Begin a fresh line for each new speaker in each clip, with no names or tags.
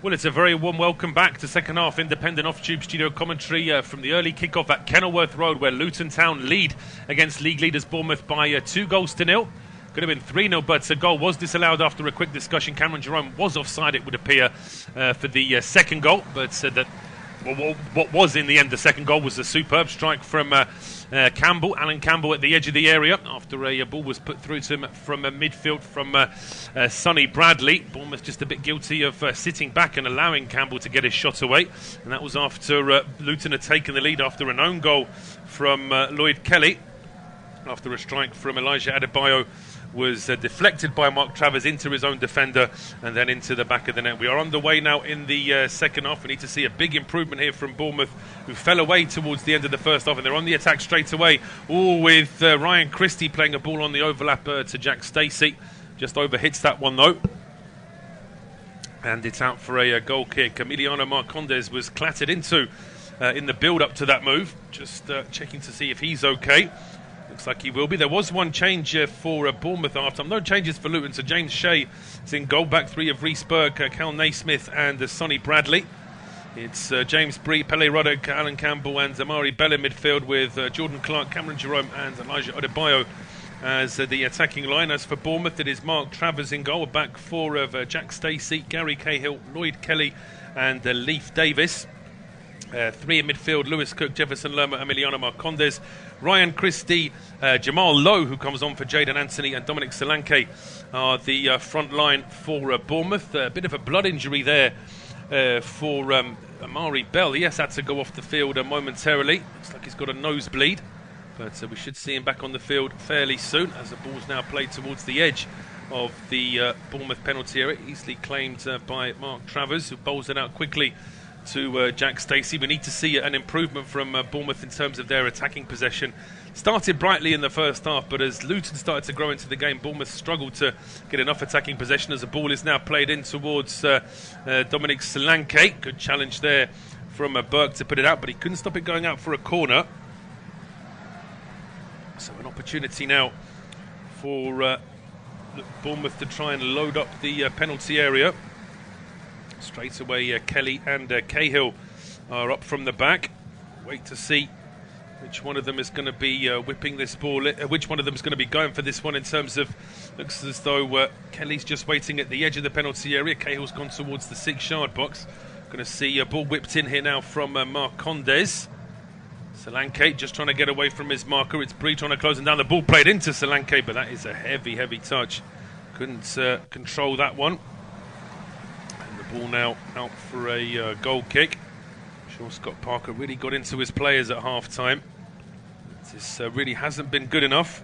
Well, it's a very warm welcome back to second half independent off-tube studio commentary from the early kick-off at Kenilworth Road, where Luton Town lead against league leaders Bournemouth by 2-0. Could have been 3-0, but a goal was disallowed after a quick discussion. Cameron Jerome was offside, it would appear, for the second goal, but what was in the end the second goal was a superb strike from Alan Campbell at the edge of the area after a ball was put through to him from midfield from Sonny Bradley. Bournemouth just a bit guilty of sitting back and allowing Campbell to get his shot away, and that was after Luton had taken the lead after an own goal from Lloyd Kelly, after a strike from Elijah Adebayo was deflected by Mark Travers into his own defender and then into the back of the net. We are underway now in the second half. We need to see a big improvement here from Bournemouth, who fell away towards the end of the first half, and they're on the attack straight away, all with Ryan Christie playing a ball on the overlap to Jack Stacey. Just overhits that one though, and it's out for a goal kick. Emiliano Marcondes was clattered into in the build-up to that move. Just checking to see if he's okay. Looks like he will be. There was one change for Bournemouth after. No changes for Luton. So James Shea is in goal. Back three of Rhys Berg, Kal Naismith and Sonny Bradley. It's James Bree, Pele Ruddock, Alan Campbell and Amari Bell in midfield, with Jordan Clark, Cameron Jerome and Elijah Adebayo as the attacking line. As for Bournemouth, it is Mark Travers in goal. A back four of Jack Stacey, Gary Cahill, Lloyd Kelly and Leif Davis. Three in midfield: Lewis Cook, Jefferson Lerma, Emiliano Marcondes, Ryan Christie, Jamal Lowe, who comes on for Jayden Anthony, and Dominic Solanke are the front line for Bournemouth. A bit of a blood injury there for Amari Bell. He has had to go off the field momentarily. Looks like he's got a nosebleed, but we should see him back on the field fairly soon, as the ball's now played towards the edge of the Bournemouth penalty area, easily claimed by Mark Travers, who bowls it out quickly to Jack Stacey. We need to see an improvement from Bournemouth in terms of their attacking possession. Started brightly in the first half, but as Luton started to grow into the game, Bournemouth struggled to get enough attacking possession, as the ball is now played in towards Dominic Solanke. Good challenge there from Burke to put it out, but he couldn't stop it going out for a corner. So an opportunity now for Bournemouth to try and load up the penalty area. Straight away, Kelly and Cahill are up from the back. Wait to see which one of them is going to be whipping this ball, which one of them is going to be going for this one in terms of, looks as though Kelly's just waiting at the edge of the penalty area. Cahill's gone towards the 6-yard box. Going to see a ball whipped in here now from Marcondes. Solanke just trying to get away from his marker. It's Bree trying to close him down. The ball played into Solanke, but that is a heavy, heavy touch. Couldn't control that one. Ball now out for a goal kick. I'm sure Scott Parker really got into his players at half-time. This really hasn't been good enough.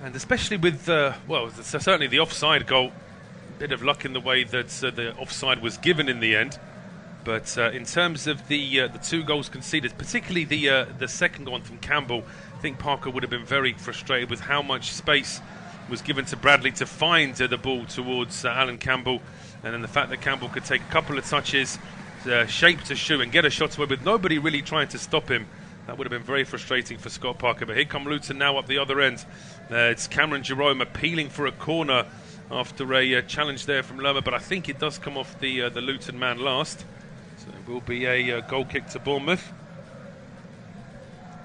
And especially with, certainly the offside goal. A bit of luck in the way that the offside was given in the end. But in terms of the two goals conceded, particularly the second one from Campbell, I think Parker would have been very frustrated with how much space was given to Bradley to find the ball towards Alan Campbell, and then the fact that Campbell could take a couple of touches, shape to shoot and get a shot away with nobody really trying to stop him. That would have been very frustrating for Scott Parker. But here come Luton now up the other end. It's Cameron Jerome appealing for a corner after a challenge there from Lerma, but I think it does come off the Luton man last. So it will be a goal kick to Bournemouth.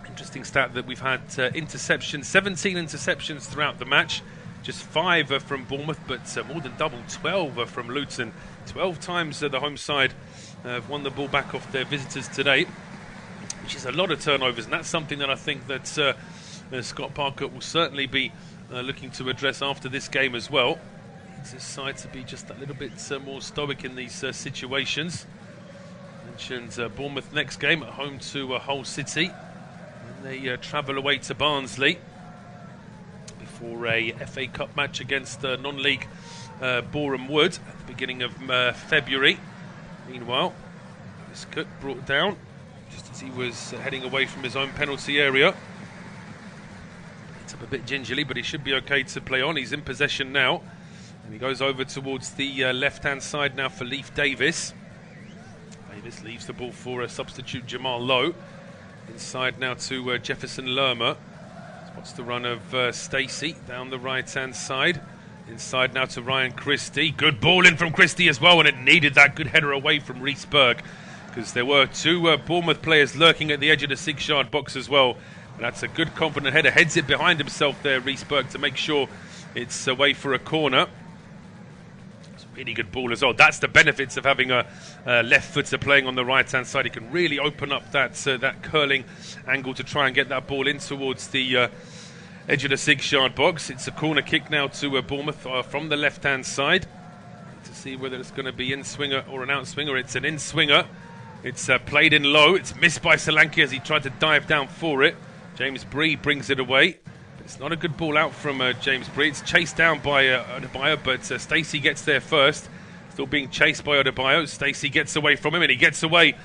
Interesting stat that we've had interceptions, 17 interceptions throughout the match. Just 5 from Bournemouth, but more than double, 12 from Luton. 12 times the home side have won the ball back off their visitors today, which is a lot of turnovers, and that's something that I think that Scott Parker will certainly be looking to address after this game as well. It's his side to be just a little bit more stoic in these situations. Mentioned Bournemouth next game at home to Hull City. They travel away to Barnsley before a FA Cup match against non-league Boreham Wood at the beginning of February. Meanwhile, Lewis Cook brought down just as he was heading away from his own penalty area. It's up a bit gingerly, but he should be okay to play on. He's in possession now, and he goes over towards the left-hand side now for Leif Davis. Davis leaves the ball for a substitute Jamal Lowe. Inside now to Jefferson Lerma. Spots the run of Stacey down the right-hand side. Inside now to Ryan Christie. Good ball in from Christie as well, and it needed that good header away from Reece Berg, because there were two Bournemouth players lurking at the edge of the 6-yard box as well. And that's a good confident header. Heads it behind himself there, Reece Berg, to make sure it's away for a corner. It's a really good ball as well. That's the benefits of having a left footer playing on the right-hand side. He can really open up that curling angle to try and get that ball in towards the edge of the 6-yard box. It's a corner kick now to Bournemouth from the left-hand side. To see whether it's going to be in-swinger or an out-swinger. It's an in-swinger. It's played in low. It's missed by Solanke as he tried to dive down for it. James Bree brings it away. But it's not a good ball out from James Bree. It's chased down by Adebayo, but Stacey gets there first. Still being chased by Adebayo. Stacey gets away from him, and he gets away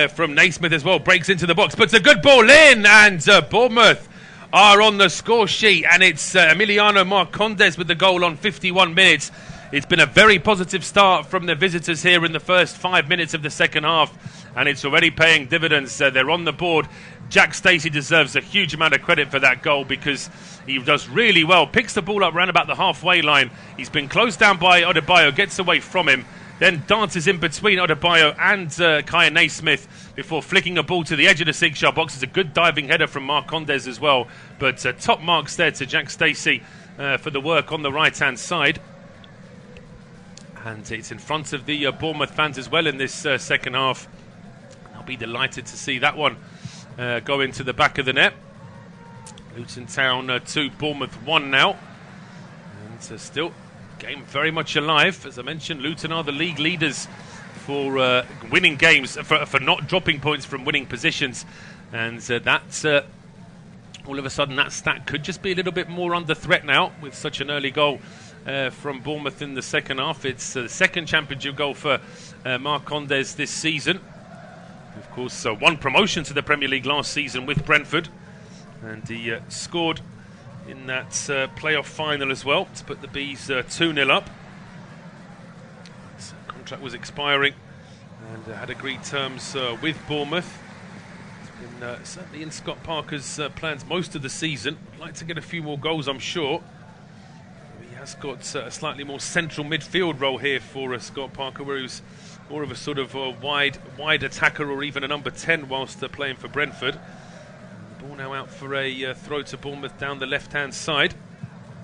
from Naismith as well. Breaks into the box, puts a good ball in, and Bournemouth are on the score sheet. And it's Emiliano Marcondes with the goal on 51 minutes. It's been a very positive start from the visitors here in the first 5 minutes of the second half, and it's already paying dividends. They're on the board. Jack Stacey deserves a huge amount of credit for that goal, because he does really well. Picks the ball up around about the halfway line. He's been closed down by Adebayo, gets away from him, then dances in between Adebayo and Kal Naismith before flicking a ball to the edge of the 6-yard box. It's a good diving header from Marcondes as well. But top marks there to Jack Stacey for the work on the right-hand side. And it's in front of the Bournemouth fans as well in this second half. I'll be delighted to see that one go into the back of the net. Luton Town 2, Bournemouth 1 now. And still, game very much alive. As I mentioned, Luton are the league leaders for winning games, for not dropping points from winning positions. And that's all of a sudden that stat could just be a little bit more under threat now with such an early goal from Bournemouth in the second half. It's the second championship goal for Marcondes this season. Of course, won promotion to the Premier League last season with Brentford, and he scored in that playoff final as well to put the Bees 2-0 up. His contract was expiring and had agreed terms with Bournemouth. It's been certainly in Scott Parker's plans most of the season. I'd like to get a few more goals, I'm sure. He has got a slightly more central midfield role here for Scott Parker, where he was more of a sort of wide attacker, or even a number 10 whilst playing for Brentford. The ball now out for a throw to Bournemouth down the left-hand side.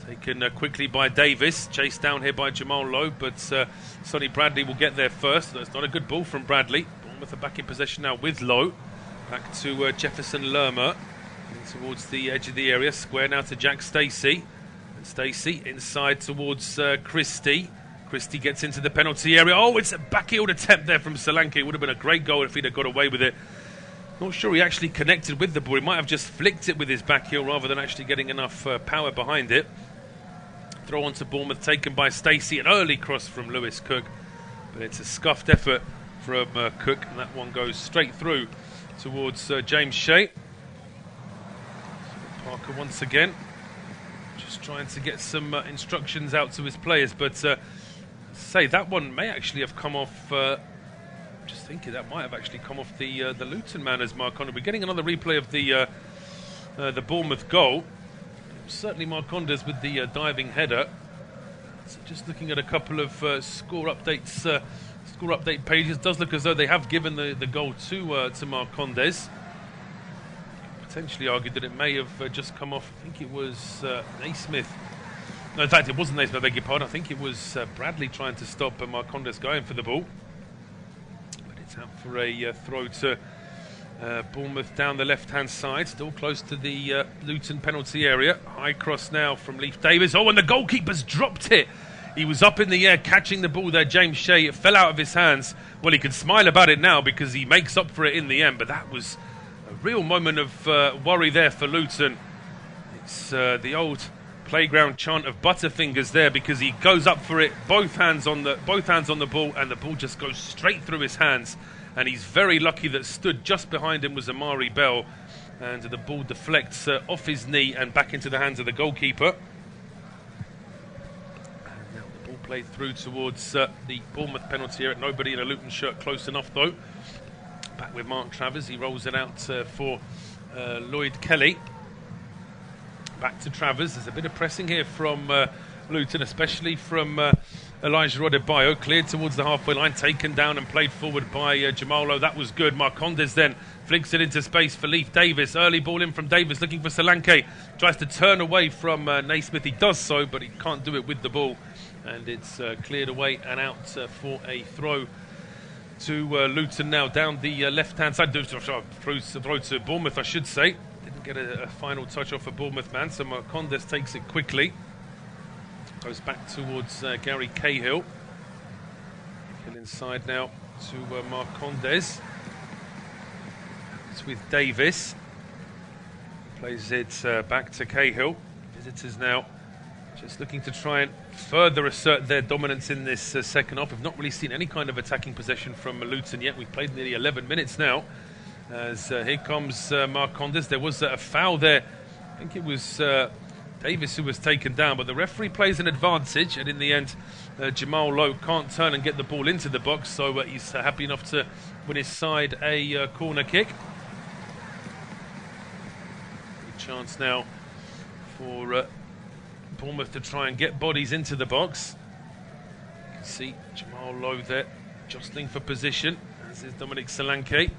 Taken quickly by Davis, chased down here by Jamal Lowe, but Sonny Bradley will get there first. That's not a good ball from Bradley. Bournemouth are back in possession now with Lowe. Back to Jefferson Lerma, towards the edge of the area. Square now to Jack Stacey. And Stacey inside towards Christie. Christie gets into the penalty area. Oh, it's a back-heeled attempt there from Solanke. It would have been a great goal if he'd have got away with it. Not sure he actually connected with the ball. He might have just flicked it with his back heel rather than actually getting enough power behind it. Throw on to Bournemouth taken by Stacey. An early cross from Lewis Cook. But it's a scuffed effort from Cook. And that one goes straight through towards James Shea. Parker once again. Just trying to get some instructions out to his players. But say that one may actually have come off. Just thinking that might have actually come off the Luton man as Marcondes. We're getting another replay of the Bournemouth goal. Certainly Marcondes with the diving header. So just looking at a couple of score update pages, does look as though they have given the goal to Marcondes. Potentially argued that it may have just come off. I think it was Naismith. No, in fact, it wasn't Naismith, I beg your pardon. I think it was Bradley trying to stop Marcondes going for the ball. But it's out for a throw to Bournemouth down the left-hand side. Still close to the Luton penalty area. High cross now from Leif Davis. Oh, and the goalkeeper's dropped it. He was up in the air catching the ball there, James Shea. It fell out of his hands. Well, he can smile about it now because he makes up for it in the end. But that was a real moment of worry there for Luton. It's the old playground chant of Butterfingers there, because he goes up for it, both hands on the ball, and the ball just goes straight through his hands. And he's very lucky that stood just behind him was Amari Bell, and the ball deflects off his knee and back into the hands of the goalkeeper. And now the ball played through towards the Bournemouth penalty area. Nobody in a Luton shirt close enough though. Back with Mark Travers, he rolls it out for Lloyd Kelly. Back to Travers. There's a bit of pressing here from Luton, especially from Elijah Adebayo, cleared towards the halfway line, taken down and played forward by Jamalo. That was good. Marcondes then flicks it into space for Leif Davis. Early ball in from Davis, looking for Solanke. Tries to turn away from Naismith. He does so, but he can't do it with the ball. And it's cleared away and out for a throw to Luton now down the left-hand side. Throw to Bournemouth, I should say. Didn't get a final touch off a Bournemouth man, so Marcondes takes it quickly. Goes back towards Gary Cahill. Kill inside now to Marcondes. It's with Davis. Plays it back to Cahill. Visitors now just looking to try and further assert their dominance in this second half. We've not really seen any kind of attacking possession from Luton yet. We've played nearly 11 minutes now. As here comes Marcondes. There was a foul there. I think it was Davis who was taken down, but the referee plays an advantage, and in the end Jamal Lowe can't turn and get the ball into the box, so he's happy enough to win his side a corner kick. Good chance now for Bournemouth to try and get bodies into the box. You can see Jamal Lowe there jostling for position, as is Dominic Solanke.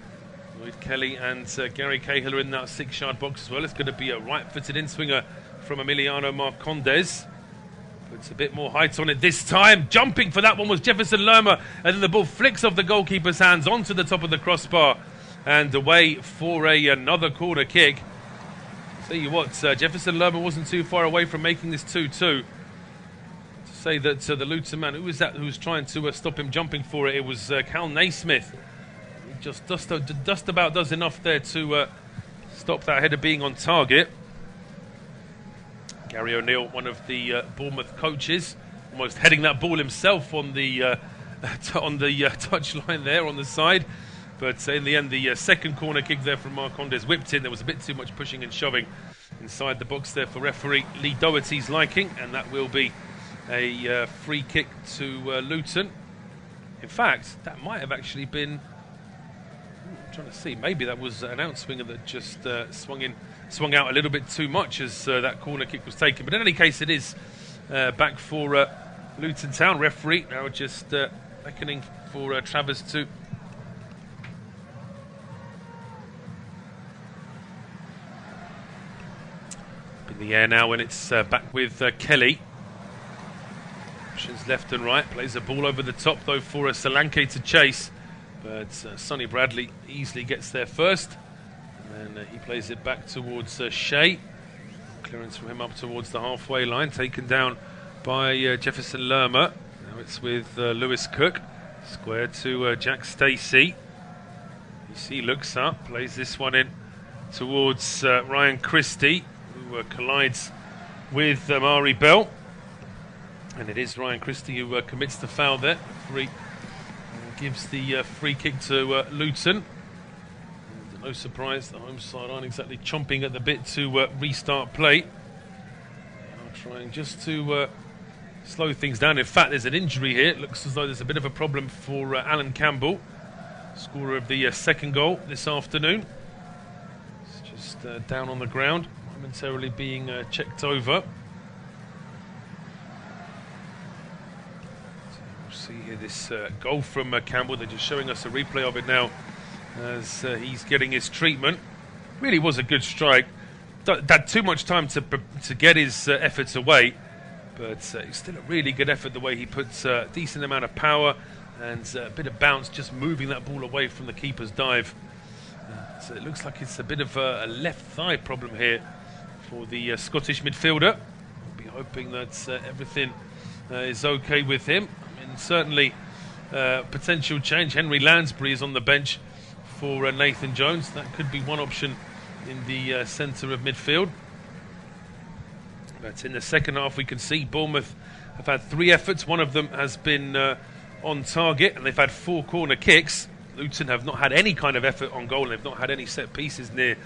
Lloyd Kelly and Gary Cahill are in that 6-yard box as well. It's going to be a right-footed in-swinger from Emiliano Marcondes. Puts a bit more height on it this time. Jumping for that one was Jefferson Lerma, and then the ball flicks off the goalkeeper's hands onto the top of the crossbar and away for another corner kick. Tell you what, Jefferson Lerma wasn't too far away from making this 2-2. To say that the Luton man, who was that who was trying to stop him jumping for it? It was Kal Naismith. He just about does enough there to stop that header being on target. Gary O'Neill, one of the Bournemouth coaches, almost heading that ball himself on the touchline there on the side. But in the end, the second corner kick there from Marcondes whipped in. There was a bit too much pushing and shoving inside the box there for referee Lee Doherty's liking, and that will be a free kick to Luton. In fact, that might have actually been... I'm trying to see. Maybe that was an outswinger that just swung out a little bit too much as that corner kick was taken. But in any case, it is back for Luton Town. Referee now just beckoning for Travers to... in the air now, and it's back with Kelly. Options left and right. Plays a ball over the top though for Solanke to chase, but Sonny Bradley easily gets there first, and then he plays it back towards Shea. Clearance from him up towards the halfway line, taken down by Jefferson Lerma. Now it's with Lewis Cook. Square to Jack Stacey. He looks up, plays this one in towards Ryan Christie, who collides with Amari Bell, and it is Ryan Christie who commits the foul there. Referee gives the free kick to Luton. And no surprise, the home side aren't exactly chomping at the bit to restart play. They are trying just to slow things down. In fact, there's an injury here. It looks as though there's a bit of a problem for Alan Campbell, scorer of the second goal this afternoon. It's just down on the ground, momentarily being checked over. So we'll see here this goal from Campbell. They're just showing us a replay of it now as he's getting his treatment. Really was a good strike. Had too much time to get his efforts away, but it's still a really good effort the way he puts a decent amount of power and a bit of bounce, just moving that ball away from the keeper's dive. So it looks like it's a bit of a left thigh problem here for the Scottish midfielder. We'll be hoping that everything is okay with him. I mean, certainly potential change. Henry Lansbury is on the bench for Nathan Jones. That could be one option in the centre of midfield. But in the second half, we can see Bournemouth have had 3 efforts. One of them has been on target, and they've had 4 corner kicks. Luton have not had any kind of effort on goal, and they've not had any set pieces near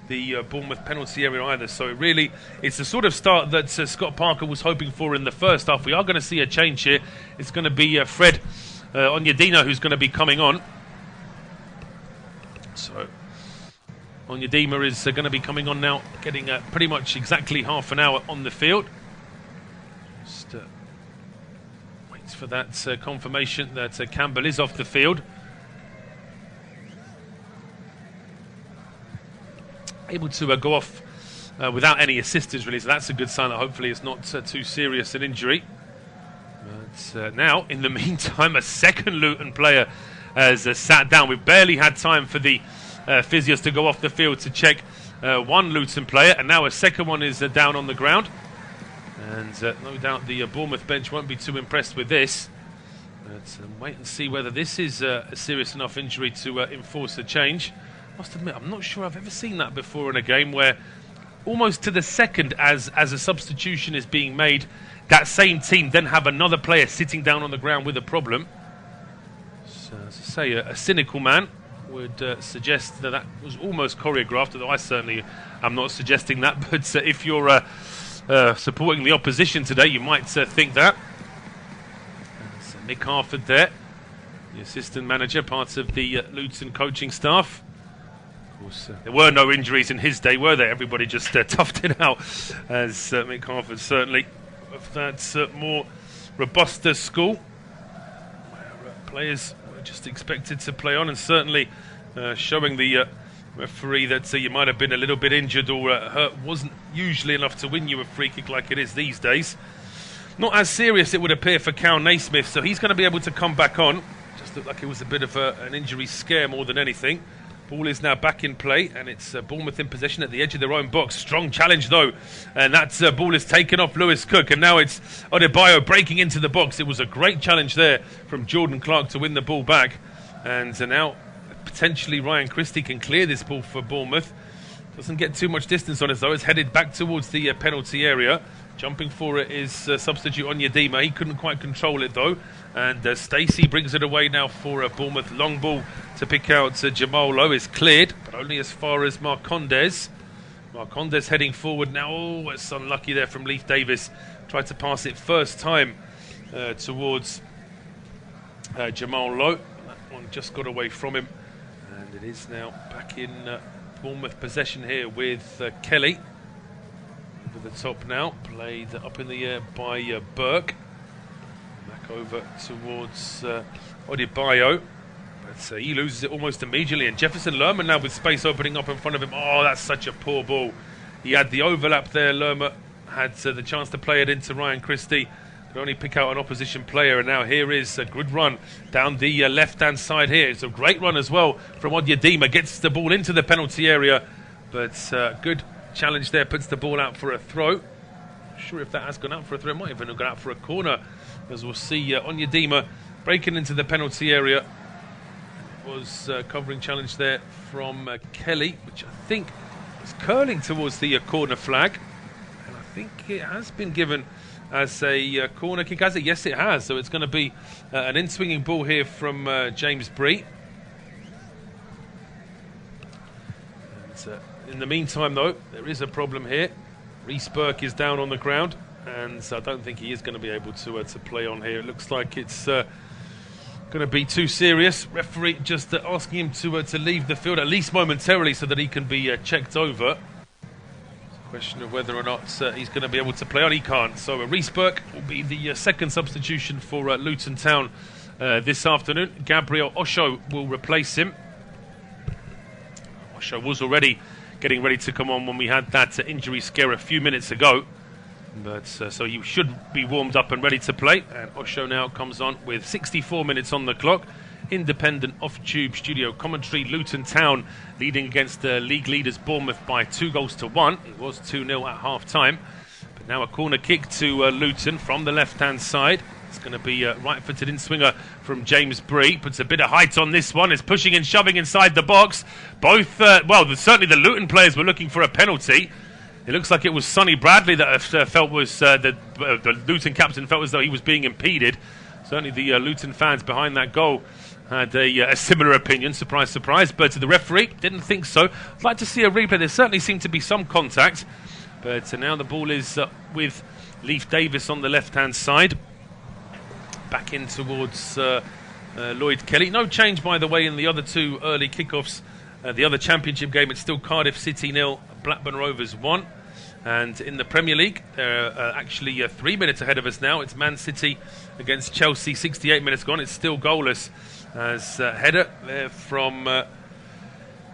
the Bournemouth penalty area either. So really, it's the sort of start that Scott Parker was hoping for in the first half. We are going to see a change here. It's going to be Fred Onyedina who's going to be coming on. So Onyedina is going to be coming on now, getting pretty much exactly half an hour on the field. Just for that confirmation that Campbell is off the field. Able to go off without any assistance, really, so that's a good sign that hopefully it's not too serious an injury. But now, in the meantime, a second Luton player has sat down. We've barely had time for the physios to go off the field to check one Luton player, and now a second one is down on the ground. And no doubt the Bournemouth bench won't be too impressed with this. But wait and see whether this is a serious enough injury to enforce a change. Must admit, I'm not sure I've ever seen that before in a game where almost to the second as a substitution is being made, that same team then have another player sitting down on the ground with a problem. So, as I say, a cynical man would suggest that was almost choreographed, although I certainly am not suggesting that. But if you're supporting the opposition today, you might think that. So Nick Harford there, the assistant manager, part of the Luton coaching staff. Of course, there were no injuries in his day, were there? Everybody just toughed it out, as Mick Harford certainly of that more robust school, where players were just expected to play on, and certainly showing the referee that you might have been a little bit injured or hurt wasn't usually enough to win you a free kick like it is these days. Not as serious, it would appear, for Kal Naismith, so he's going to be able to come back on. Just looked like it was a bit of an injury scare more than anything. Ball is now back in play, and it's Bournemouth in possession at the edge of their own box. Strong challenge, though, and that ball is taken off Lewis Cook, and now it's Adebayo breaking into the box. It was a great challenge there from Jordan Clark to win the ball back, and now potentially Ryan Christie can clear this ball for Bournemouth. Doesn't get too much distance on it, though. It's headed back towards the penalty area. Jumping for it is substitute Onyedima. He couldn't quite control it, though. And Stacey brings it away now for Bournemouth. Long ball to pick out Jamal Lowe is cleared, but only as far as Marcondes. Marcondes heading forward now. Oh, it's unlucky there from Leif Davis. Tried to pass it first time towards Jamal Lowe. That one just got away from him. And it is now back in Bournemouth possession here with Kelly. Over the top now, played up in the air by Burke. Back over towards Adebayo. But he loses it almost immediately. And Jefferson Lerma now with space opening up in front of him. Oh, that's such a poor ball. He had the overlap there. Lerma had the chance to play it into Ryan Christie. Could only pick out an opposition player. And now here is a good run down the left-hand side here. It's a great run as well from Onyedima. Gets the ball into the penalty area. But good challenge there. Puts the ball out for a throw. Not sure if that has gone out for a throw. It might even have gone out for a corner. As we'll see Onyedima breaking into the penalty area. It was covering challenge there from Kelly, which I think was curling towards the corner flag. And I think it has been given as a corner kick, has it? Yes, it has. So it's going to be an in-swinging ball here from James Bree. And, in the meantime, though, there is a problem here. Rhys Burke is down on the ground, and I don't think he is going to be able to play on here. It looks like it's going to be too serious. Referee just asking him to leave the field, at least momentarily, so that he can be checked over. It's a question of whether or not he's going to be able to play on. He can't. So Rhys Burke will be the second substitution for Luton Town this afternoon. Gabriel Osho will replace him. Osho was already getting ready to come on when we had that injury scare a few minutes ago. But so you should be warmed up and ready to play. And Osho now comes on with 64 minutes on the clock. Independent off-tube studio commentary. Luton Town leading against the league leaders Bournemouth by 2-1. It was 2-0 at half-time. But now a corner kick to Luton from the left-hand side. It's going to be a right-footed in-swinger from James Bree. Puts a bit of height on this one. Is pushing and shoving inside the box. Both, certainly the Luton players were looking for a penalty. It looks like it was Sonny Bradley that felt was the Luton captain felt as though he was being impeded. Certainly the Luton fans behind that goal had a similar opinion. Surprise, surprise. But the referee didn't think so. I'd like to see a replay. There certainly seemed to be some contact. But now the ball is with Leif Davis on the left-hand side. Back in towards Lloyd Kelly. No change, by the way, in the other two early kickoffs. The other championship game, it's still Cardiff City 0, Blackburn Rovers 1. And in the Premier League, they're actually 3 minutes ahead of us now. It's Man City against Chelsea, 68 minutes gone. It's still goalless as header there from...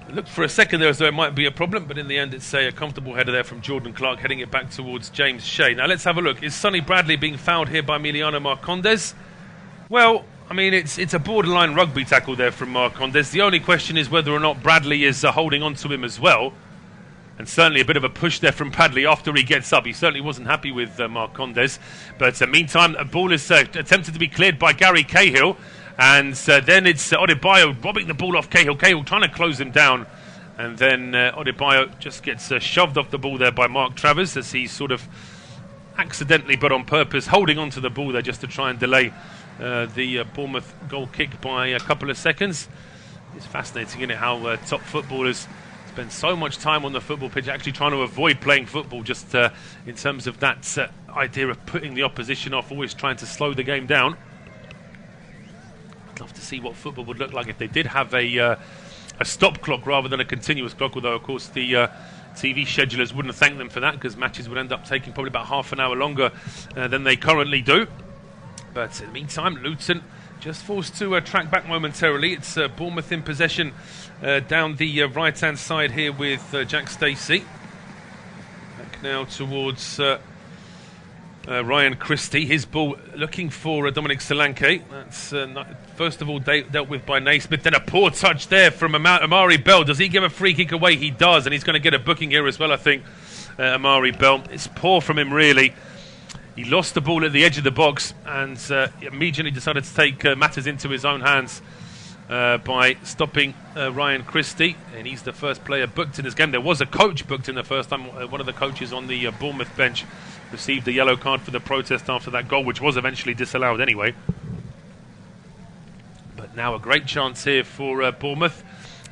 looked for a second there as though it might be a problem, but in the end it's a comfortable header there from Jordan Clark, heading it back towards James Shea. Now let's have a look. Is Sonny Bradley being fouled here by Emiliano Marcondes? Well, I mean, it's a borderline rugby tackle there from Marcondes. The only question is whether or not Bradley is holding on to him as well. And certainly a bit of a push there from Bradley after he gets up. He certainly wasn't happy with Marcondes. But meantime, a ball is attempted to be cleared by Gary Cahill. And then it's Adebayo robbing the ball off Cahill. Cahill trying to close him down. And then Adebayo just gets shoved off the ball there by Mark Travers as he's sort of accidentally but on purpose holding on to the ball there just to try and delay the Bournemouth goal kick by a couple of seconds. It's fascinating, isn't it, how top footballers spend so much time on the football pitch actually trying to avoid playing football, just in terms of that idea of putting the opposition off, always trying to slow the game down. I'd love to see what football would look like if they did have a stop clock rather than a continuous clock, although of course the TV schedulers wouldn't thank them for that, because matches would end up taking probably about half an hour longer than they currently do. But in the meantime, Luton just forced to track back momentarily. It's Bournemouth in possession down the right-hand side here with Jack Stacey. Back now towards Ryan Christie. His ball looking for Dominic Solanke. That's first of all dealt with by Naismith. Then a poor touch there from Amari Bell. Does he give a free kick away? He does, and he's going to get a booking here as well, I think, Amari Bell. It's poor from him, really. He lost the ball at the edge of the box and immediately decided to take matters into his own hands by stopping Ryan Christie. And he's the first player booked in this game. There was a coach booked in the first time. One of the coaches on the Bournemouth bench received a yellow card for the protest after that goal, which was eventually disallowed anyway. But now a great chance here for Bournemouth.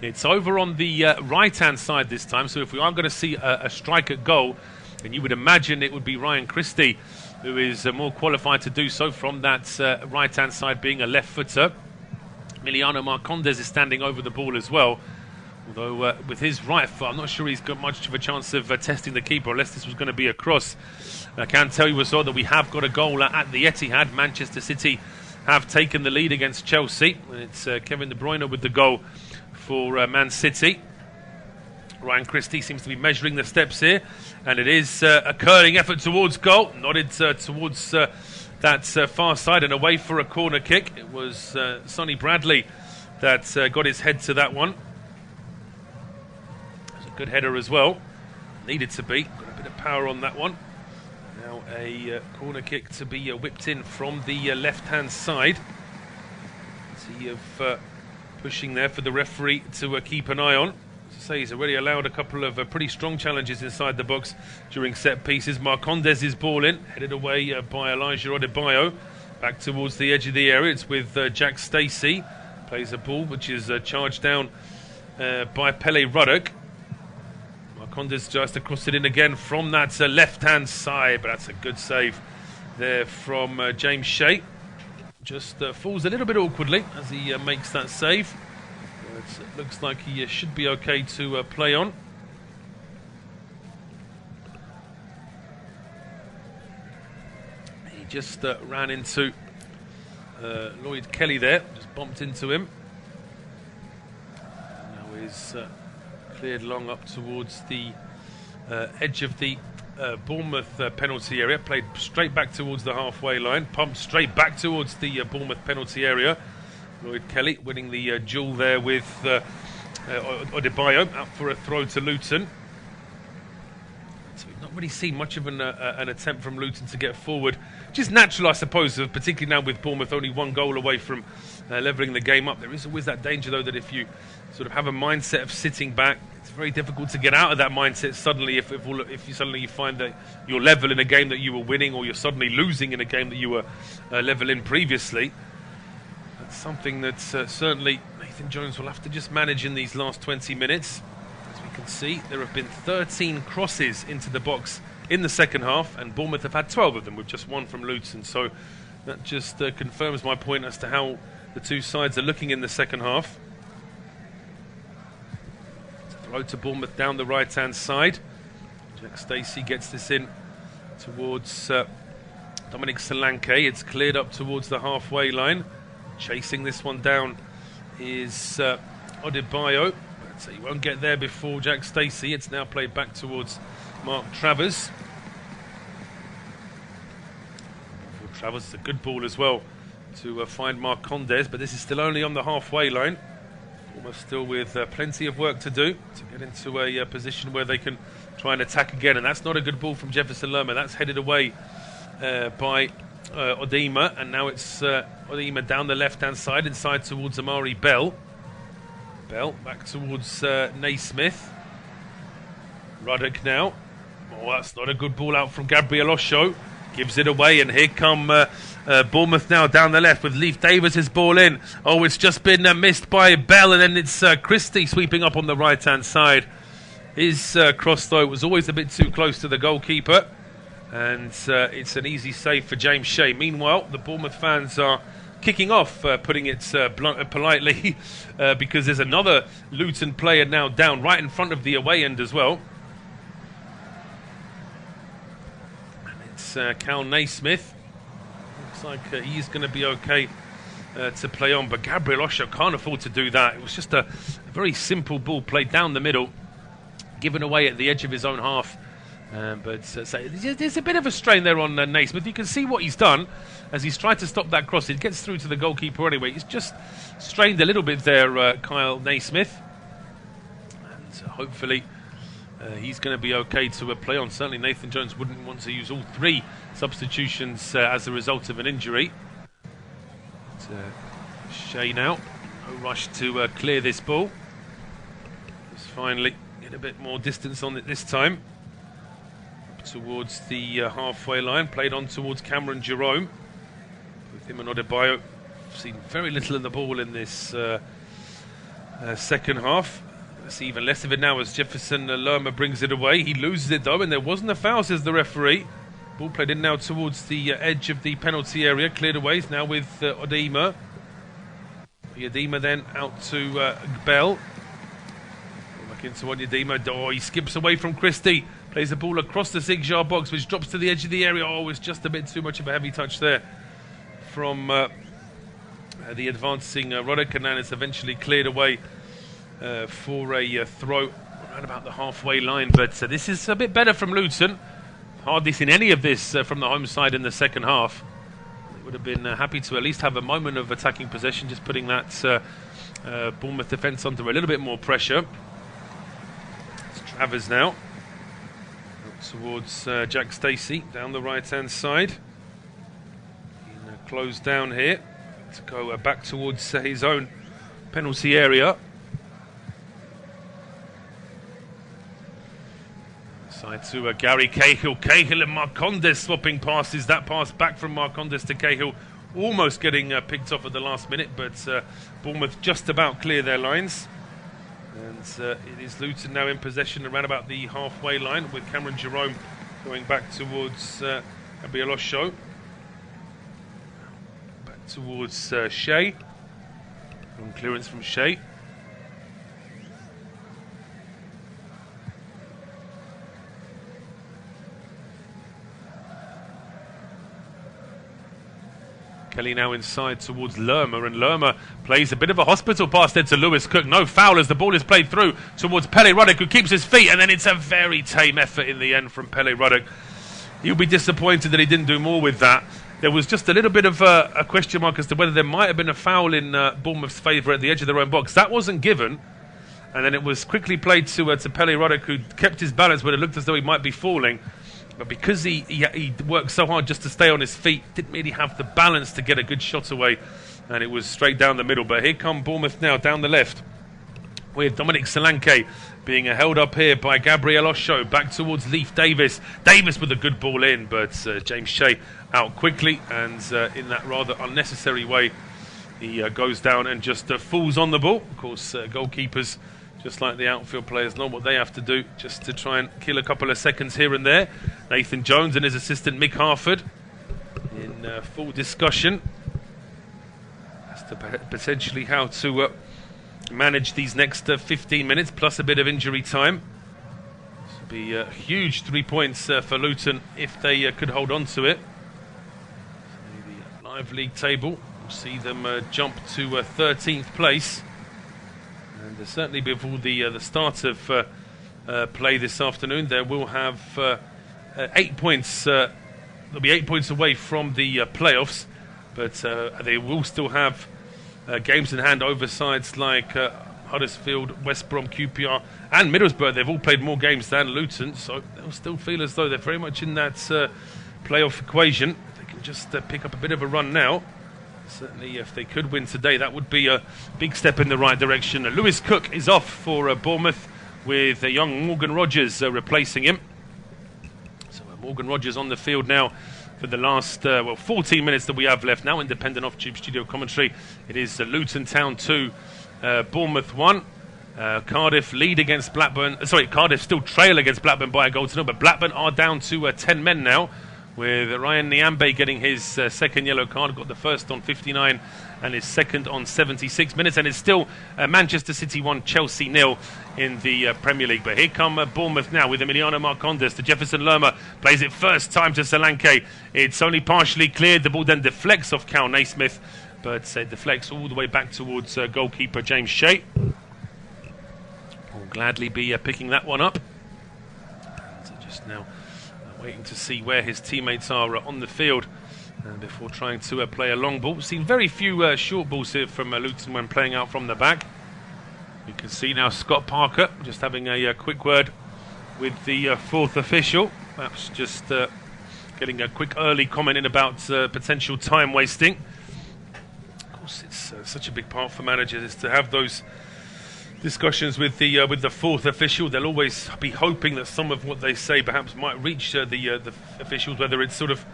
It's over on the right-hand side this time. So if we are going to see a strike at goal, then you would imagine it would be Ryan Christie who is more qualified to do so from that right-hand side, being a left footer. Emiliano Marcondes is standing over the ball as well, although with his right foot I'm not sure he's got much of a chance of testing the keeper, unless this was going to be a cross. I can tell you as well that we have got a goal at the Etihad. Manchester City have taken the lead against Chelsea. It's Kevin De Bruyne with the goal for Man City. Ryan Christie seems to be measuring the steps here, and it is a curling effort towards goal, nodded towards that far side and away for a corner kick. It was Sonny Bradley that got his head to that one. It was a good header as well, needed to be. Got a bit of power on that one. Now a corner kick to be whipped in from the left-hand side. See of pushing there for the referee to keep an eye on. Say he's already allowed a couple of pretty strong challenges inside the box during set pieces. Marcondes is ball in, headed away by Elijah Adebayo, back towards the edge of the area. It's with Jack Stacey, plays a ball which is charged down by Pele Ruddock. Marcondes just across it in again from that left-hand side, but that's a good save there from James Shea. Just falls a little bit awkwardly as he makes that save. It looks like he should be okay to play on. He just ran into Lloyd Kelly there, just bumped into him. Now he's cleared long up towards the edge of the Bournemouth penalty area, played straight back towards the halfway line, pumped straight back towards the Bournemouth penalty area. Lloyd Kelly winning the duel there with Adebayo, out for a throw to Luton. So we've not really seen much of an attempt from Luton to get forward, which is natural, I suppose, particularly now with Bournemouth only one goal away from levelling the game up. There is always that danger, though, that if you sort of have a mindset of sitting back, it's very difficult to get out of that mindset suddenly if you suddenly find that you're level in a game that you were winning, or you're suddenly losing in a game that you were level in previously. Something that certainly Nathan Jones will have to just manage in these last 20 minutes. As we can see, there have been 13 crosses into the box in the second half, and Bournemouth have had 12 of them, with just one from Luton. So that just confirms my point as to how the two sides are looking in the second half. Throw to Bournemouth down the right-hand side. Jack Stacey gets this in towards Dominic Solanke. It's cleared up towards the halfway line. Chasing this one down is Adebayo. So he won't get there before Jack Stacey. It's now played back towards Mark Travers. Travers is a good ball as well to find Marcondes, but this is still only on the halfway line. Almost still with plenty of work to do to get into a position where they can try and attack again. And that's not a good ball from Jefferson Lerma. That's headed away by Odima, and now it's Odima down the left-hand side, inside towards Amari Bell. Bell back towards Naismith. Ruddock now. Oh, that's not a good ball out from Gabriel Osho. Gives it away, and here come Bournemouth now down the left with Leif Davis' ball in. Oh, it's just been missed by Bell, and then it's Christie sweeping up on the right-hand side. His cross, though, was always a bit too close to the goalkeeper, and it's an easy save for James Shea. Meanwhile, the Bournemouth fans are kicking off, putting it politely, because there's another Luton player now down right in front of the away end as well. Kal Naismith. Looks like he's going to be okay to play on, but Gabriel Osho can't afford to do that. It was just a very simple ball played down the middle, given away at the edge of his own half. But so there's a bit of a strain there on Naismith. You can see what he's done as he's tried to stop that cross. It gets through to the goalkeeper anyway. He's just strained a little bit there, Kal Naismith. And hopefully he's going to be okay to play on. Certainly Nathan Jones wouldn't want to use all three substitutions as a result of an injury. But, Shea now, no rush to clear this ball. Just finally get a bit more distance on it this time. Up towards the halfway line, played on towards Cameron Jerome. With him and Adebayo, seen very little of the ball in this second half. See even less of it now as Jefferson Lerma brings it away. He loses it though, and there wasn't a foul, says the referee. Ball played in now towards the edge of the penalty area, cleared away. It's now with Odima. Odima then out to Bell. Back into Odima. Oh, he skips away from Christie. Plays the ball across the 6-yard box, which drops to the edge of the area. Oh, it's just a bit too much of a heavy touch there from the advancing Roddick, and then it's eventually cleared away for a throw around about the halfway line. But this is a bit better from Luton. Hardly seen any of this from the home side in the second half. They would have been happy to at least have a moment of attacking possession, just putting that Bournemouth defence under a little bit more pressure. It's Travers now. Up towards Jack Stacey down the right-hand side. Closed down here to go back towards his own penalty area. Side to Gary Cahill. Cahill and Marcondes swapping passes. That pass back from Marcondes to Cahill, almost getting picked off at the last minute, but Bournemouth just about clear their lines. And it is Luton now in possession around about the halfway line, with Cameron Jerome going back towards Gabriel Osho. Back towards Shea. Long clearance from Shea. Kelly now inside towards Lerma, and Lerma plays a bit of a hospital pass there to Lewis Cook. No foul as the ball is played through towards Pele Ruddock, who keeps his feet, and then it's a very tame effort in the end from Pele Ruddock. He'll be disappointed that he didn't do more with that. There was just a little bit of a question mark as to whether there might have been a foul in Bournemouth's favour at the edge of their own box. That wasn't given, and then it was quickly played to Pele Ruddock, who kept his balance when it looked as though he might be falling. But because he worked so hard just to stay on his feet, didn't really have the balance to get a good shot away, and it was straight down the middle. But here come Bournemouth now down the left, with Dominic Solanke being held up here by Gabriel Osho, back towards Leif Davis. Davis with a good ball in, but James Shea out quickly, and in that rather unnecessary way, he goes down and just falls on the ball. Of course, goalkeepers, just like the outfield players, know what they have to do just to try and kill a couple of seconds here and there. Nathan Jones and his assistant Mick Harford in full discussion as to potentially how to manage these next 15 minutes plus a bit of injury time. be huge 3 points for Luton if they could hold on to it. So the live league table will see them jump to 13th place. And certainly before the start of play this afternoon, they will have 8 points. They'll be 8 points away from the playoffs, but they will still have games in hand over sides like Huddersfield, West Brom, QPR and Middlesbrough. They've all played more games than Luton, so they'll still feel as though they're very much in that playoff equation. They can just pick up a bit of a run now. Certainly if they could win today, that would be a big step in the right direction. Lewis Cook is off for Bournemouth with young Morgan Rogers replacing him. So Morgan Rogers on the field now for the last 14 minutes that we have left now. Independent off-tube studio commentary. It is Luton Town 2, Bournemouth 1. Cardiff lead against Blackburn. Cardiff still trail against Blackburn by a goal to nil, but Blackburn are down to 10 men now, with Ryan Nyambe getting his second yellow card. Got the first on 59 and his second on 76 minutes, and it's still Manchester City 1, Chelsea 0 in the Premier League. But here come Bournemouth now with Emiliano Marcondes to Jefferson Lerma. Plays it first time to Solanke. It's only partially cleared. The ball then deflects off Kal Naismith, but it deflects all the way back towards goalkeeper James Shea. Will gladly be picking that one up. So just now waiting to see where his teammates are on the field before trying to play a long ball. We've seen very few short balls here from Luton when playing out from the back. You can see now Scott Parker just having a quick word with the fourth official. Perhaps just getting a quick early comment in about potential time wasting. Of course, it's such a big part for managers is to have those discussions with the fourth official. They'll always be hoping that some of what they say perhaps might reach the officials, whether it's sort of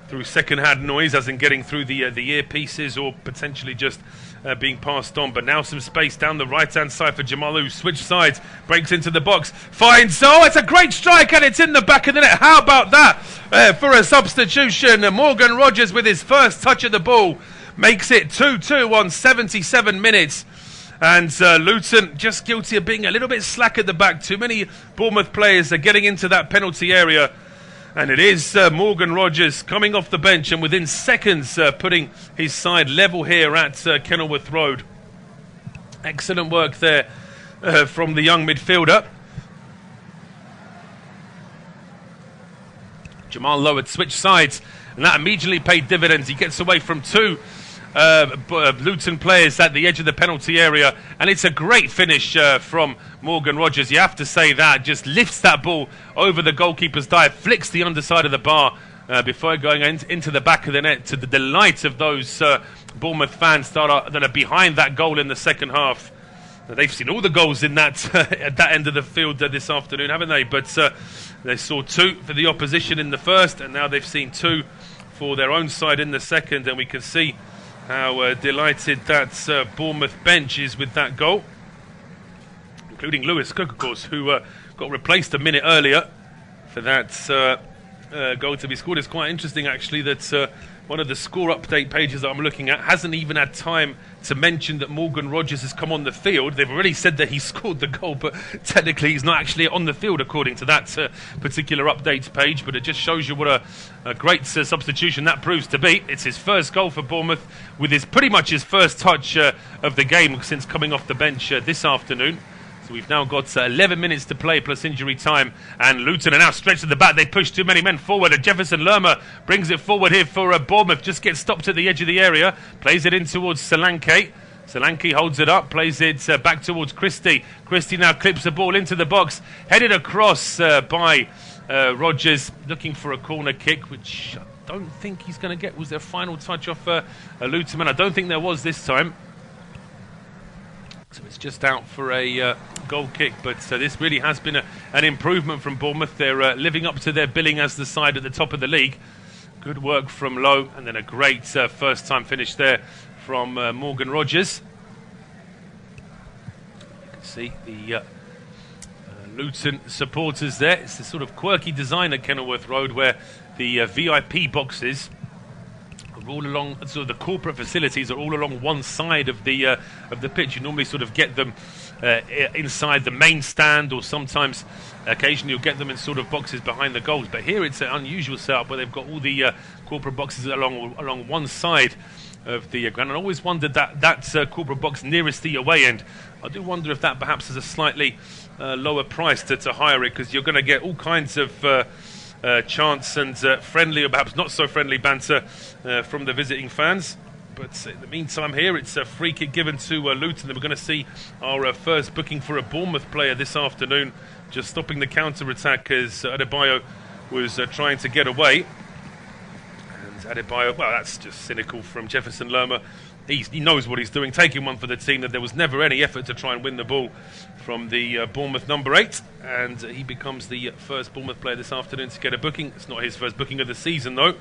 through second-hand noise, as in getting through the earpieces, or potentially just being passed on. But now some space down the right-hand side for Jamal, who switch sides, breaks into the box, finds, it's a great strike, and it's in the back of the net. How about that for a substitution? Morgan Rogers with his first touch of the ball makes it 2-2 on 77 minutes. And Luton just guilty of being a little bit slack at the back. Too many Bournemouth players are getting into that penalty area. And it is Morgan Rogers coming off the bench and within seconds putting his side level here at Kenilworth Road. Excellent work there from the young midfielder. Jamal lowered switch sides, and that immediately paid dividends. He gets away from two Luton players at the edge of the penalty area, and it's a great finish from Morgan Rogers. You have to say that. Just lifts that ball over the goalkeeper's dive, flicks the underside of the bar before going into the back of the net, to the delight of those Bournemouth fans that are behind that goal in the second half. They've seen all the goals in that at that end of the field this afternoon, haven't they? But they saw two for the opposition in the first, and now they've seen two for their own side in the second, and we can see how delighted that Bournemouth bench is with that goal, including Lewis Cook, of course, who got replaced a minute earlier for that goal to be scored. It's quite interesting, actually, that one of the score update pages that I'm looking at hasn't even had time to mention that Morgan Rogers has come on the field. They've already said that he scored the goal, but technically he's not actually on the field according to that particular updates page. But it just shows you what a great substitution that proves to be. It's his first goal for Bournemouth, with pretty much his first touch of the game since coming off the bench this afternoon. So we've now got 11 minutes to play plus injury time, and Luton are now stretched at the back. They push too many men forward, and Jefferson Lerma brings it forward here for Bournemouth. Just gets stopped at the edge of the area, plays it in towards Solanke. Solanke holds it up, plays it back towards Christie. Christie now clips the ball into the box, headed across by Rogers, looking for a corner kick, which I don't think he's going to get. Was their final touch off a Luton man? I don't think there was this time. So it's just out for a goal kick, but this really has been an improvement from Bournemouth. They're living up to their billing as the side at the top of the league. Good work from Lowe, and then a great first-time finish there from Morgan Rogers. You can see the Luton supporters there. It's a sort of quirky design at Kenilworth Road, where the VIP boxes all along, sort of the corporate facilities are all along one side of the pitch. You normally sort of get them inside the main stand, or sometimes occasionally you'll get them in sort of boxes behind the goals. But here it's an unusual setup where they've got all the corporate boxes along one side of the ground. And I always wondered that corporate box nearest the away end, I do wonder if that perhaps is a slightly lower price to hire it, because you're going to get all kinds of chants and friendly or perhaps not so friendly banter from the visiting fans. But in the meantime here, it's a free kick given to Luton, and we're going to see our first booking for a Bournemouth player this afternoon, just stopping the counter-attack as Adebayo was trying to get away. And Adebayo, well, that's just cynical from Jefferson Lerma. He knows what he's doing, taking one for the team. That there was never any effort to try and win the ball from the Bournemouth number 8, and he becomes the first Bournemouth player this afternoon to get a booking. It's not his first booking of the season, though.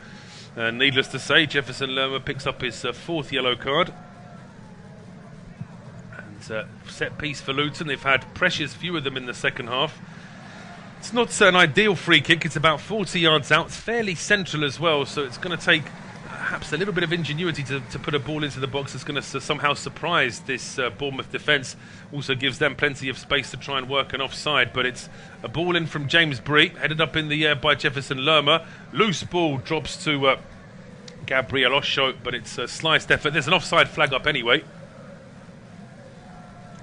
Needless to say, Jefferson Lerma picks up his 4th yellow card. And set piece for Luton. They've had pressures, few of them in the second half. It's not an ideal free kick. It's about 40 yards out. It's fairly central as well, so it's going to take perhaps a little bit of ingenuity to put a ball into the box that's going to somehow surprise this Bournemouth defence. Also gives them plenty of space to try and work an offside, but it's a ball in from James Bree, headed up in the air by Jefferson Lerma. Loose ball drops to Gabriel Osho, but it's a sliced effort. There's an offside flag up anyway,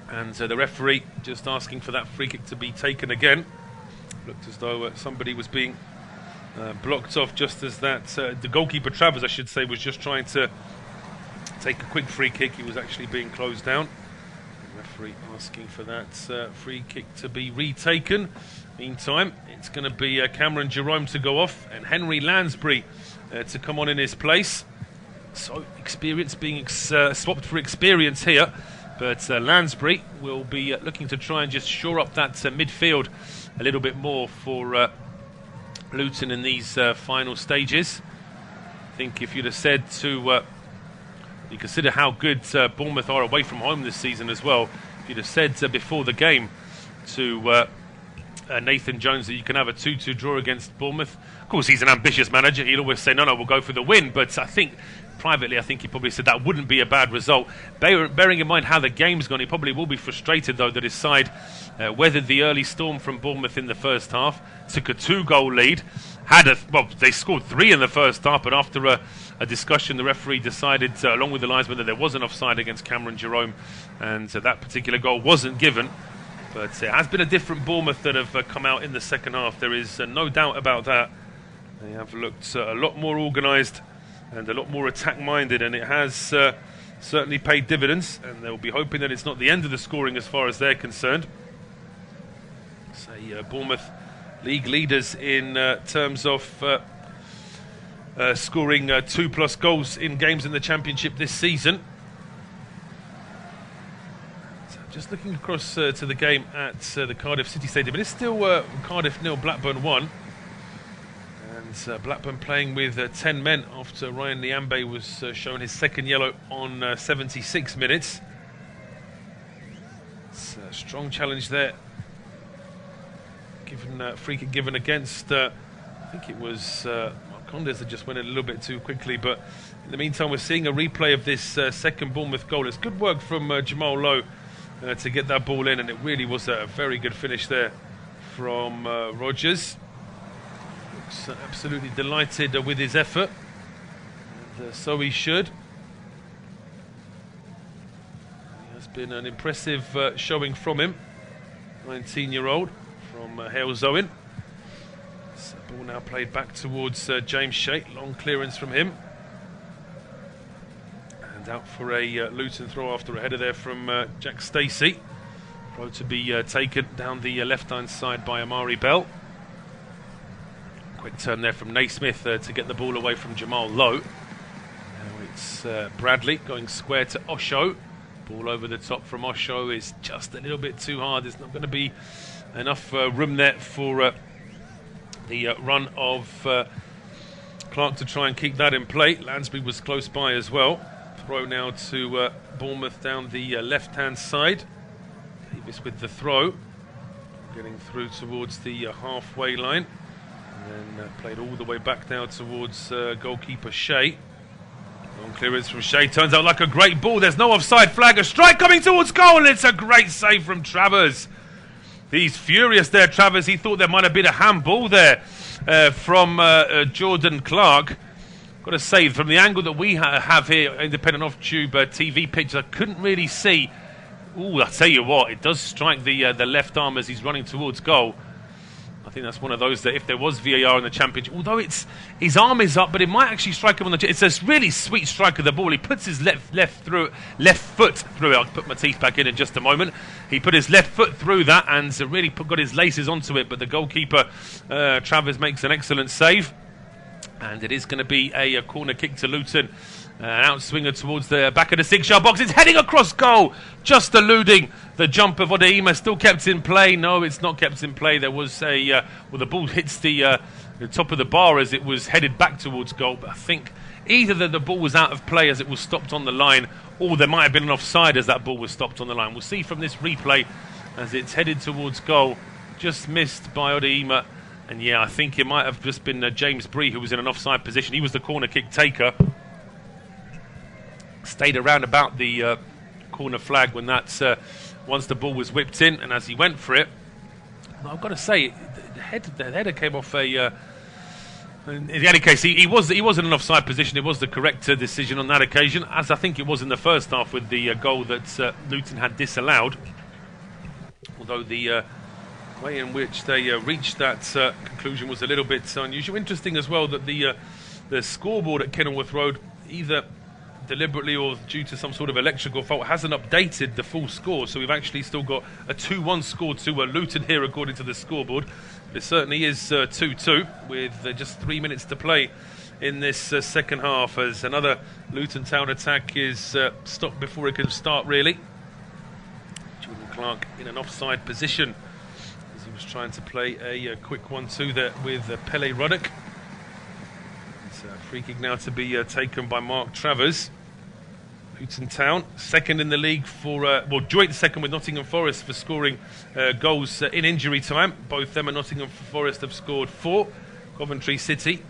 and the referee just asking for that free kick to be taken again. Looked as though somebody was being blocked off just as that the goalkeeper, Travers I should say, was just trying to take a quick free kick. He was actually being closed down. The referee asking for that free kick to be retaken. Meantime, it's going to be Cameron Jerome to go off and Henry Lansbury to come on in his place. So experience being swapped for experience here, but Lansbury will be looking to try and just shore up that midfield a little bit more for Luton in these final stages. I think if you'd have said to you consider how good Bournemouth are away from home this season as well, if you'd have said before the game to Nathan Jones that you can have a 2-2 draw against Bournemouth, of course he's an ambitious manager, he'd always say no, we'll go for the win, but I think privately, I think he probably said that wouldn't be a bad result. Bearing in mind how the game's gone, he probably will be frustrated, though, that his side weathered the early storm from Bournemouth in the first half, took a 2-goal lead, they scored 3 in the first half, but after a discussion, the referee decided, along with the linesman, that there was an offside against Cameron Jerome, and that particular goal wasn't given. But it has been a different Bournemouth that have come out in the second half. There is no doubt about that. They have looked a lot more organised and a lot more attack-minded, and it has certainly paid dividends, and they'll be hoping that it's not the end of the scoring as far as they're concerned. Bournemouth league leaders in terms of scoring 2+ goals in games in the Championship this season. So just looking across to the game at the Cardiff City Stadium, it is still Cardiff 0, Blackburn 1. Blackburn playing with 10 men after Ryan Liambe was shown his second yellow on 76 minutes. It's a strong challenge there. Free kick given against, I think it was Marcondes that just went a little bit too quickly. But in the meantime, we're seeing a replay of this second Bournemouth goal. It's good work from Jamal Lowe to get that ball in, and it really was a very good finish there from Rodgers. Absolutely delighted with his effort, and so he should. It has been an impressive showing from him, 19-year-old from Hales Owen. So ball now played back towards James Shea, long clearance from him, and out for a Luton throw after a header there from Jack Stacey. Throw to be taken down the left-hand side by Amari Bell. Quick turn there from Naismith to get the ball away from Jamal Lowe. Now it's Bradley going square to Osho. Ball over the top from Osho is just a little bit too hard. There's not going to be enough room there for the run of Clark to try and keep that in play. Lansbury was close by as well. Throw now to Bournemouth down the left-hand side. Davis with the throw. Getting through towards the halfway line. And then played all the way back now towards goalkeeper Shea. Long clearance from Shea, turns out like a great ball. There's no offside flag, a strike coming towards goal, and it's a great save from Travers. He's furious there, Travers. He thought there might have been a handball there from Jordan Clark. Got to say, from the angle that we have here, independent off-tube TV pictures, I couldn't really see. Ooh, I tell you what, it does strike the left arm as he's running towards goal. I think that's one of those that if there was VAR in the Championship, although his arm is up, but it might actually strike him on the. It's a really sweet strike of the ball. He puts his left foot through it. I'll put my teeth back in just a moment. He put his left foot through that and really got his laces onto it. But the goalkeeper, Travers, makes an excellent save. And it is going to be a corner kick to Luton. An outswinger towards the back of the 6-yard box. It's heading across goal, just eluding the jump of Odeima. Still kept in play. No, it's not kept in play. There was the ball hits the top of the bar as it was headed back towards goal. But I think either the ball was out of play as it was stopped on the line, or there might have been an offside as that ball was stopped on the line. We'll see from this replay as it's headed towards goal. Just missed by Odeima. And yeah, I think it might have just been James Bree who was in an offside position. He was the corner kick taker. Stayed around about the corner flag when once the ball was whipped in, and as he went for it, well, I've got to say, the header came off a. In any case, he was in an offside position. It was the correct decision on that occasion, as I think it was in the first half with the goal that Luton had disallowed. Although the way in which they reached that conclusion was a little bit unusual. Interesting as well that the scoreboard at Kenilworth Road, either deliberately or due to some sort of electrical fault, hasn't updated the full score. So we've actually still got a 2-1 score to Luton here according to the scoreboard. But it certainly is 2-2 with just 3 minutes to play in this second half, as another Luton Town attack is stopped before it can start really. Jordan Clark in an offside position as he was trying to play a quick 1-2 there with Pele Ruddock. It's a free kick now to be taken by Mark Travers. Luton Town, second in the league for, joint second with Nottingham Forest for scoring goals in injury time. Both them and Nottingham Forest have scored 4. Coventry City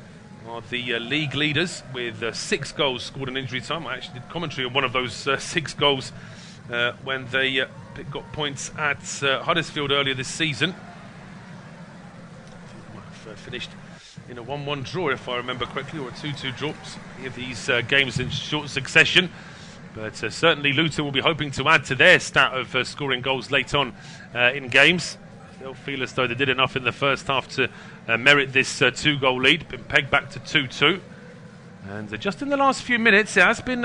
are the league leaders with 6 goals scored in injury time. I actually did commentary on one of those 6 goals when they got points at Huddersfield earlier this season. I think they finished in a 1-1 draw, if I remember correctly, or a 2-2 draw. Any of these games in short succession. But certainly Luton will be hoping to add to their stat of scoring goals late on in games. They'll feel as though they did enough in the first half to merit this 2-goal lead. Been pegged back to 2-2. And just in the last few minutes, it has been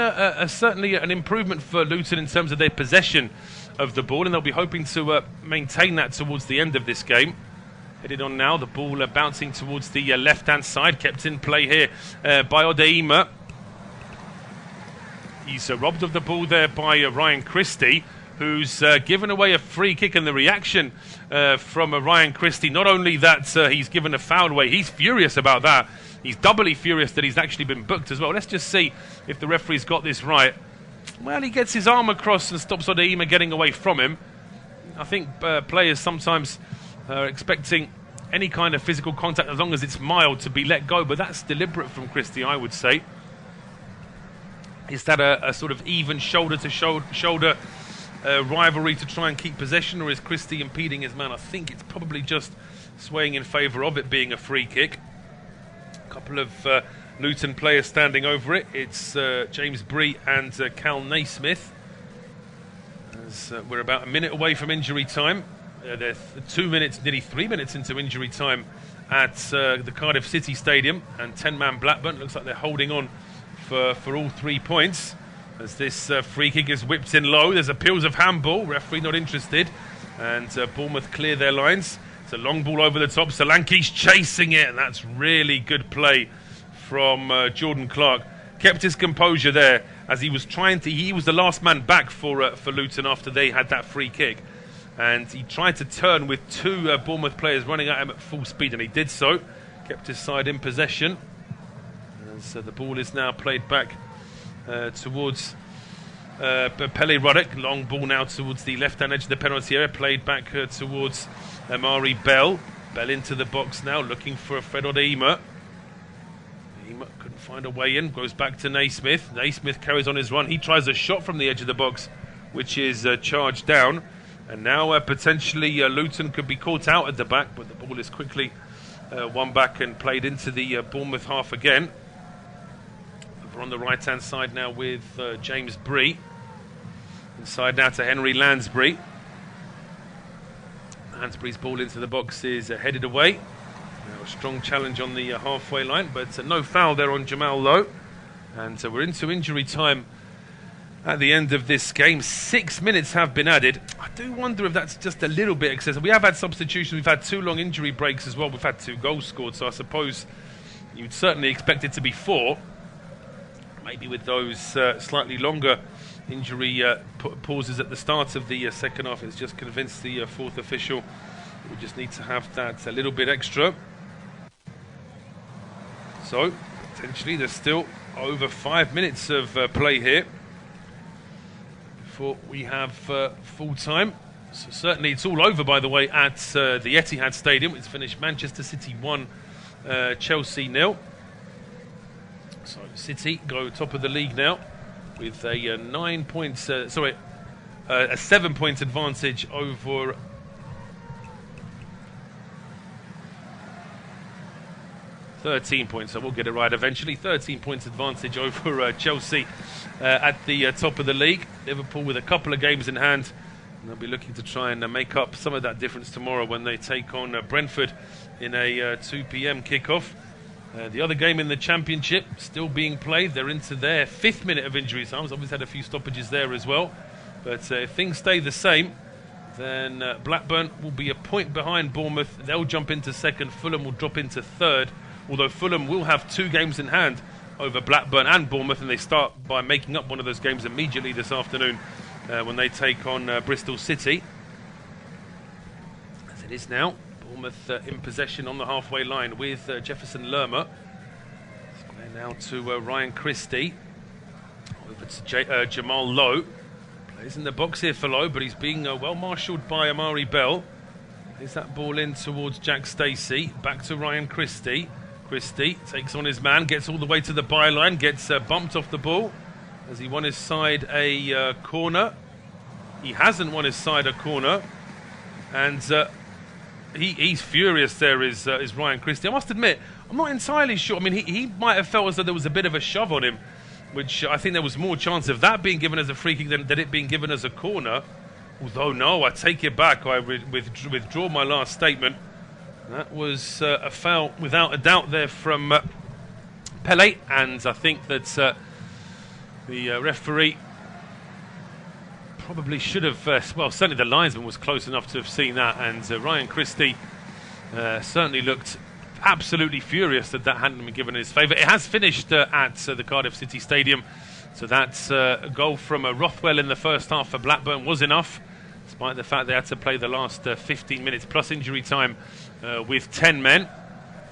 certainly an improvement for Luton in terms of their possession of the ball. And they'll be hoping to maintain that towards the end of this game. Headed on now, the ball bouncing towards the left-hand side. Kept in play here by Odeima. He's robbed of the ball there by Ryan Christie, who's given away a free kick. And the reaction from Ryan Christie, not only that he's given a foul away, he's furious about that. He's doubly furious that he's actually been booked as well. Let's just see if the referee's got this right. Well, he gets his arm across and stops Odeima getting away from him. I think players sometimes are expecting any kind of physical contact, as long as it's mild, to be let go. But that's deliberate from Christie, I would say. Is that a sort of even shoulder-to-shoulder rivalry to try and keep possession, or is Christie impeding his man? I think it's probably just swaying in favour of it being a free kick. A couple of Luton players standing over it. It's James Bree and Kal Naismith. As we're about a minute away from injury time. They're 2 minutes, nearly 3 minutes into injury time at the Cardiff City Stadium, and 10-man Blackburn. Looks like they're holding on for all 3 points as this free kick is whipped in low. There's appeals of handball, referee not interested, and Bournemouth clear their lines. It's a long ball over the top. Solanke's chasing it, and that's really good play from Jordan Clark. Kept his composure there as he was he was the last man back for Luton after they had that free kick, and he tried to turn with 2 Bournemouth players running at him at full speed, and he did so. Kept his side in possession. So the ball is now played back towards Pele Ruddock. Long ball now towards the left-hand edge of the penalty area. Played back towards Amari Bell. Bell into the box now, looking for Fred Odeima. team couldn't find a way in. Goes back to Naismith. Naismith carries on his run. He tries a shot from the edge of the box, which is charged down. And now potentially Luton could be caught out at the back, but the ball is quickly won back and played into the Bournemouth half again. Over on the right-hand side now with James Bree. Inside now to Henry Lansbury. Lansbury's ball into the box is headed away. Now a strong challenge on the halfway line, but no foul there on Jamal Lowe. And we're into injury time at the end of this game. 6 minutes have been added. I do wonder if that's just a little bit excessive. We have had substitutions. We've had 2 long injury breaks as well. We've had 2 goals scored, so I suppose you'd certainly expect it to be 4. Maybe with those slightly longer injury pauses at the start of the second half, it's just convinced the 4th official we just need to have that a little bit extra. So potentially there's still over 5 minutes of play here before we have full time. So certainly it's all over, by the way, at the Etihad Stadium. It's finished Manchester City 1, Chelsea 0. So City go top of the league now with a 9 points, a 7 point advantage over 13 points. So we'll get it right eventually. 13 points advantage over Chelsea at the top of the league. Liverpool with a couple of games in hand. And they'll be looking to try and make up some of that difference tomorrow when they take on Brentford in a 2 p.m. kickoff. The other game in the Championship still being played. They're into their 5th minute of injury time. Obviously had a few stoppages there as well. But if things stay the same, then Blackburn will be a point behind Bournemouth. They'll jump into second. Fulham will drop into third. Although Fulham will have 2 games in hand over Blackburn and Bournemouth, and they start by making up one of those games immediately this afternoon when they take on Bristol City. As it is now, Bournemouth in possession on the halfway line with Jefferson Lerma. Square now to Ryan Christie. Over to Jamal Lowe. Plays in the box here for Lowe, but he's being well marshalled by Amari Bell. Plays that ball in towards Jack Stacey. Back to Ryan Christie. Christie takes on his man, gets all the way to the byline, gets bumped off the ball as he won his side a corner. He hasn't won his side a corner, and he's furious there is Ryan Christie. I must admit, I'm not entirely sure. I mean, he might have felt as though there was a bit of a shove on him, which I think there was more chance of that being given as a free kick than it being given as a corner. Although, no, I take it back. I withdraw my last statement. That was a foul without a doubt there from Pele, and I think that the referee probably should have, certainly the linesman was close enough to have seen that, and Ryan Christie certainly looked absolutely furious that hadn't been given in his favour. It has finished at the Cardiff City Stadium, so that's a goal from Rothwell in the first half for Blackburn was enough, despite the fact they had to play the last 15 minutes plus injury time with 10 men.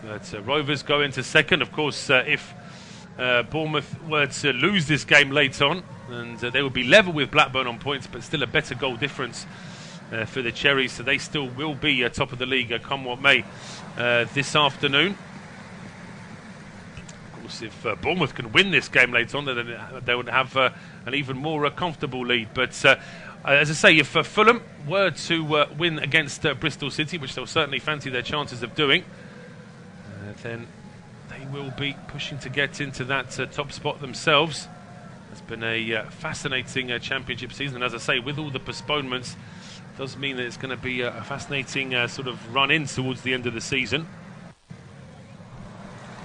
But Rovers go into second. Of course, if Bournemouth were to lose this game late on, and they would be level with Blackburn on points, but still a better goal difference for the Cherries, so they still will be top of the league come what may this afternoon. Of course, if Bournemouth can win this game later on, then they would have an even more comfortable lead. But as I say, if Fulham were to win against Bristol City, which they'll certainly fancy their chances of doing, then they will be pushing to get into that top spot themselves. It's been a fascinating championship season, and as I say, with all the postponements, does mean that it's going to be a fascinating sort of run in towards the end of the season.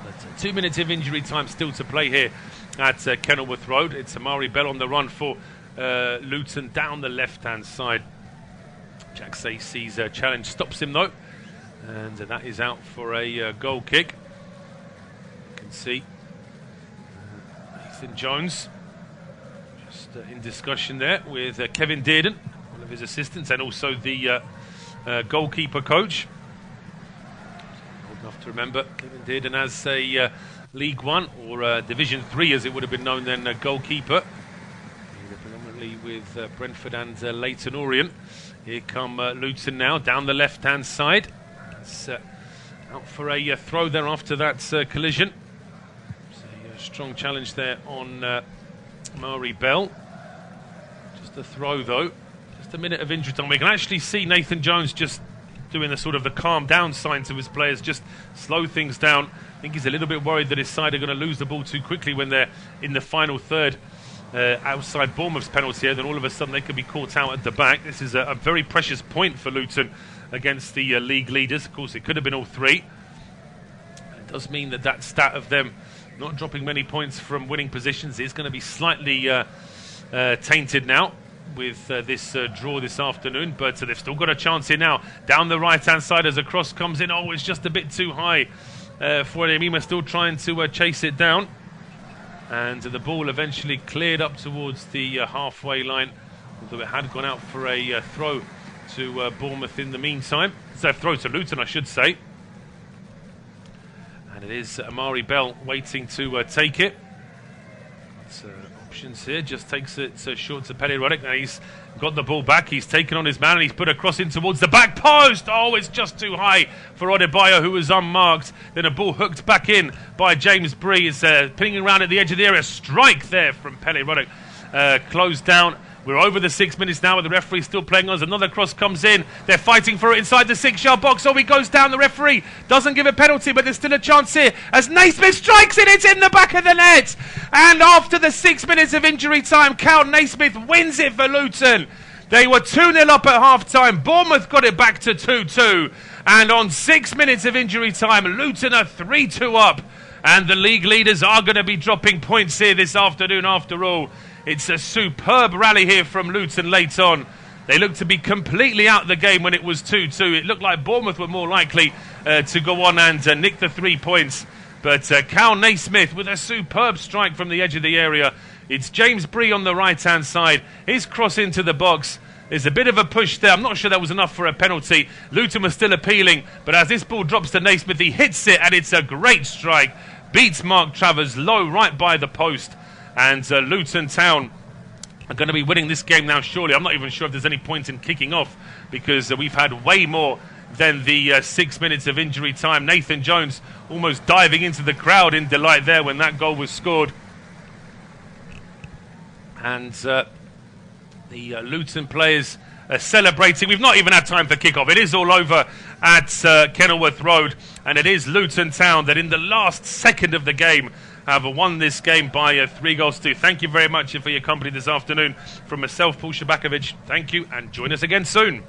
But 2 minutes of injury time still to play here at Kenilworth Road. It's Amari Bell on the run for Luton down the left-hand side. Jack Stacey's challenge stops him though, and that is out for a goal kick. You can see Nathan Jones just in discussion there with Kevin Dearden, one of his assistants, and also the goalkeeper coach. Old enough to remember Kevin Dearden as a League One or Division 3 as it would have been known then, goalkeeper. Predominantly with Brentford and Leyton Orient. Here come Luton now down the left-hand side. It's out for a throw there after that collision. Strong challenge there on Mari Bell. Just a throw though. Just a minute of injury time. We can actually see Nathan Jones just doing the sort of the calm down sign to his players, just slow things down. I think he's a little bit worried that his side are going to lose the ball too quickly when they're in the final third outside Bournemouth's penalty area. Then all of a sudden they could be caught out at the back. This is a very precious point for Luton against the league leaders. Of course, it could have been all three. It does mean that that stat of them not dropping many points from winning positions is going to be slightly tainted now with this draw this afternoon, but they've still got a chance here now. Down the right-hand side as a cross comes in. Oh, it's just a bit too high for Emima, still trying to chase it down. And the ball eventually cleared up towards the halfway line, although it had gone out for a throw to Bournemouth in the meantime. So throw to Luton, I should say. And it is Amari Bell waiting to take it. Options here, just takes it short to Pelly Roddick. Now he's got the ball back, he's taken on his man and he's put a cross in towards the back post. Oh, it's just too high for Adebayo, who was unmarked. Then a ball hooked back in by James Bree. It's pinning around at the edge of the area. Strike there from Pelly Roddick. Closed down. We're over the 6 minutes now, with the referee still playing on. Another cross comes in. They're fighting for it inside the 6-yard box. Oh, he goes down. The referee doesn't give a penalty, but there's still a chance here as Naismith strikes it. It's in the back of the net. And after the 6 minutes of injury time, Kal Naismith wins it for Luton. They were 2-0 up at half-time. Bournemouth got it back to 2-2. And on 6 minutes of injury time, Luton are 3-2 up. And the league leaders are going to be dropping points here this afternoon after all. It's a superb rally here from Luton late on. They looked to be completely out of the game when it was 2-2. It looked like Bournemouth were more likely to go on and nick the 3 points. But Kal Naismith with a superb strike from the edge of the area. It's James Bree on the right-hand side. His cross into the box. There's a bit of a push there. I'm not sure that was enough for a penalty. Luton was still appealing. But as this ball drops to Naismith, he hits it and it's a great strike. Beats Mark Travers low right by the post. And Luton Town are going to be winning this game now, surely. I'm not even sure if there's any point in kicking off, because we've had way more than the 6 minutes of injury time. Nathan Jones almost diving into the crowd in delight there when that goal was scored. And the Luton players are celebrating. We've not even had time for kick-off. It is all over at Kenilworth Road. And it is Luton Town that in the last second of the game have won this game by 3-2. Thank you very much for your company this afternoon. From myself, Paul Szczerbakowicz, thank you, and join us again soon.